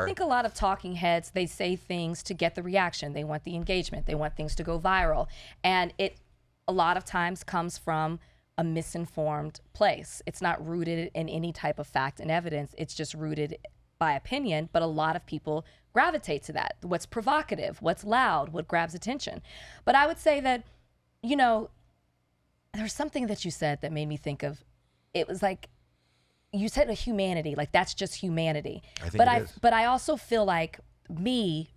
I think a lot of talking heads, they say things to get the reaction. They want the engagement. They want things to go viral. And it a lot of times comes from a misinformed place. It's not rooted in any type of fact and evidence. It's just rooted by opinion, but a lot of people gravitate to that. What's provocative, what's loud, what grabs attention. But I would say that, you know, there's something that you said that made me think of, it was like, you said a humanity, like that's just humanity. I think it is. But I also feel like me,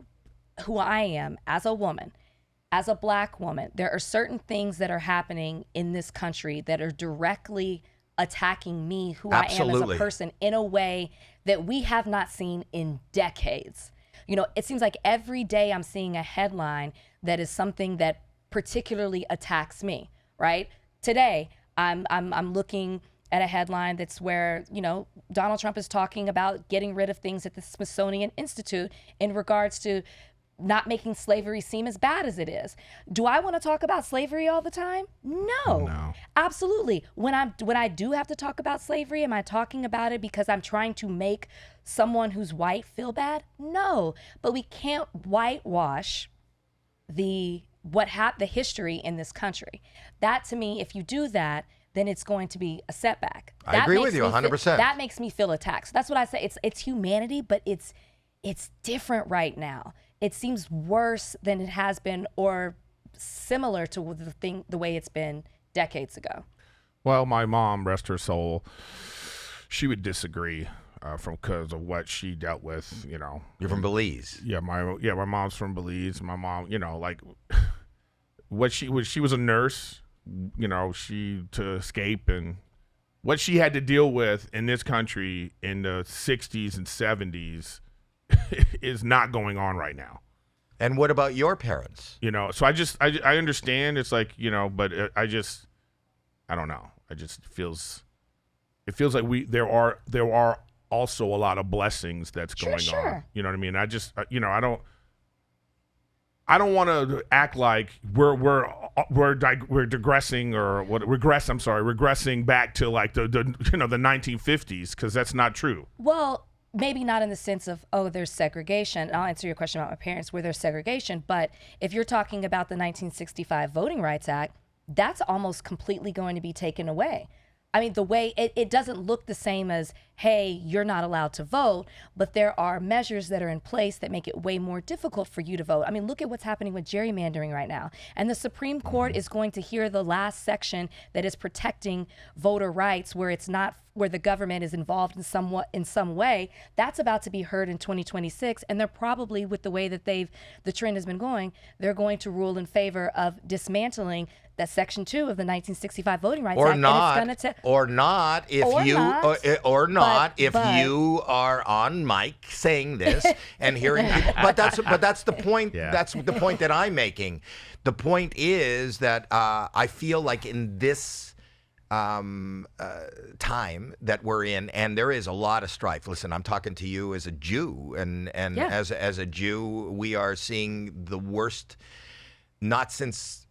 who I am as a woman, as a Black woman, there are certain things that are happening in this country that are directly attacking me, who I am as a person, in a way that we have not seen in decades. You know, it seems like every day I'm seeing a headline that is something that particularly attacks me, right? Today, I'm looking at a headline that's where, you know, Donald Trump is talking about getting rid of things at the Smithsonian Institute in regards to not making slavery seem as bad as it is. Do I want to talk about slavery all the time? No. Absolutely. When I do have to talk about slavery, am I talking about it because I'm trying to make someone who's white feel bad? No. But we can't whitewash the history in this country. That, to me, if you do that, then it's going to be a setback. I agree with you 100%. That makes me feel attacked. So that's what I say. It's humanity, but it's different right now. It seems worse than it has been, or similar to the way it's been decades ago. Well, my mom, rest her soul, she would disagree because of what she dealt with. You know, you're from Belize. Yeah, my mom's from Belize. My mom, you know, like she was a nurse. You know, to escape, and what she had to deal with in this country in the 60s and 70s is not going on right now. And what about your parents? You know, so I understand. It's like, you know, but I don't know. It feels like there are also a lot of blessings that's going on. You know what I mean? I don't want to act like we're digressing or regressing back to like the 1950s, because that's not true. Well, maybe not in the sense of, there's segregation. I'll answer your question about my parents, where there's segregation. But if you're talking about the 1965 Voting Rights Act, that's almost completely going to be taken away. I mean, the way it doesn't look the same as, hey, you're not allowed to vote, but there are measures that are in place that make it way more difficult for you to vote. I mean, look at what's happening with gerrymandering right now. And the Supreme Court is going to hear the last section that is protecting voter rights, where it's not where the government is involved in some way. That's about to be heard in 2026, and they're probably, with the way that the trend has been going, they're going to rule in favor of dismantling that Section 2 of the 1965 Voting Rights Act. Or not if you are on mic saying this and hearing people. But that's the point. Yeah. That's the point that I'm making. The point is that I feel like in this time that we're in, and there is a lot of strife. Listen, I'm talking to you as a Jew, and as a Jew, we are seeing the worst, not since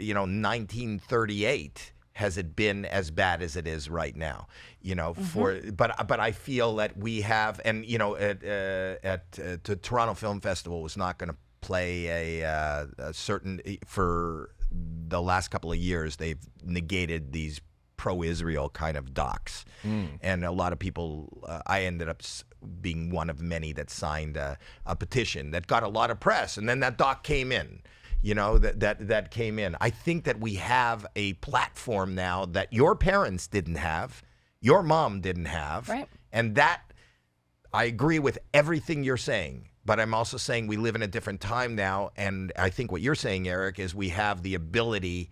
1938 has it been as bad as it is right now. But I feel that we have, and at the Toronto Film Festival was not going to play a certain, for the last couple of years they've negated these pro-Israel kind of docs. And a lot of people, I ended up being one of many that signed a petition that got a lot of press, and then that doc came in. That came in. I think that we have a platform now that your parents didn't have, your mom didn't have. Right. And that, I agree with everything you're saying, but I'm also saying we live in a different time now. And I think what you're saying, Erik, is we have the ability,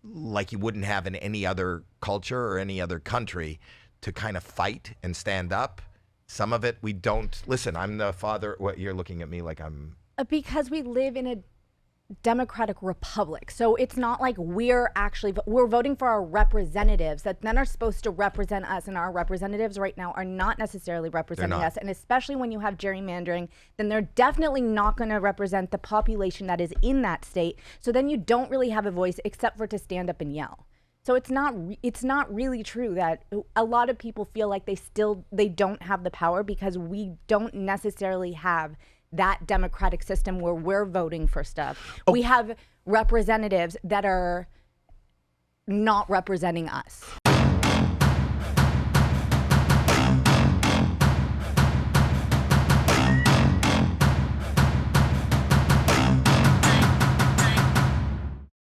like you wouldn't have in any other culture or any other country, to kind of fight and stand up. Some of it we don't. Listen, I'm the father. What, you're looking at me like I'm... Because we live in a democratic republic. So it's not like we're voting for our representatives that then are supposed to represent us, and our representatives right now are not necessarily representing us. And especially when you have gerrymandering, then they're definitely not going to represent the population that is in that state. So then you don't really have a voice except for to stand up and yell. So it's not really true that a lot of people feel like they don't have the power because we don't necessarily have that democratic system where we're voting for stuff. We have representatives that are not representing us.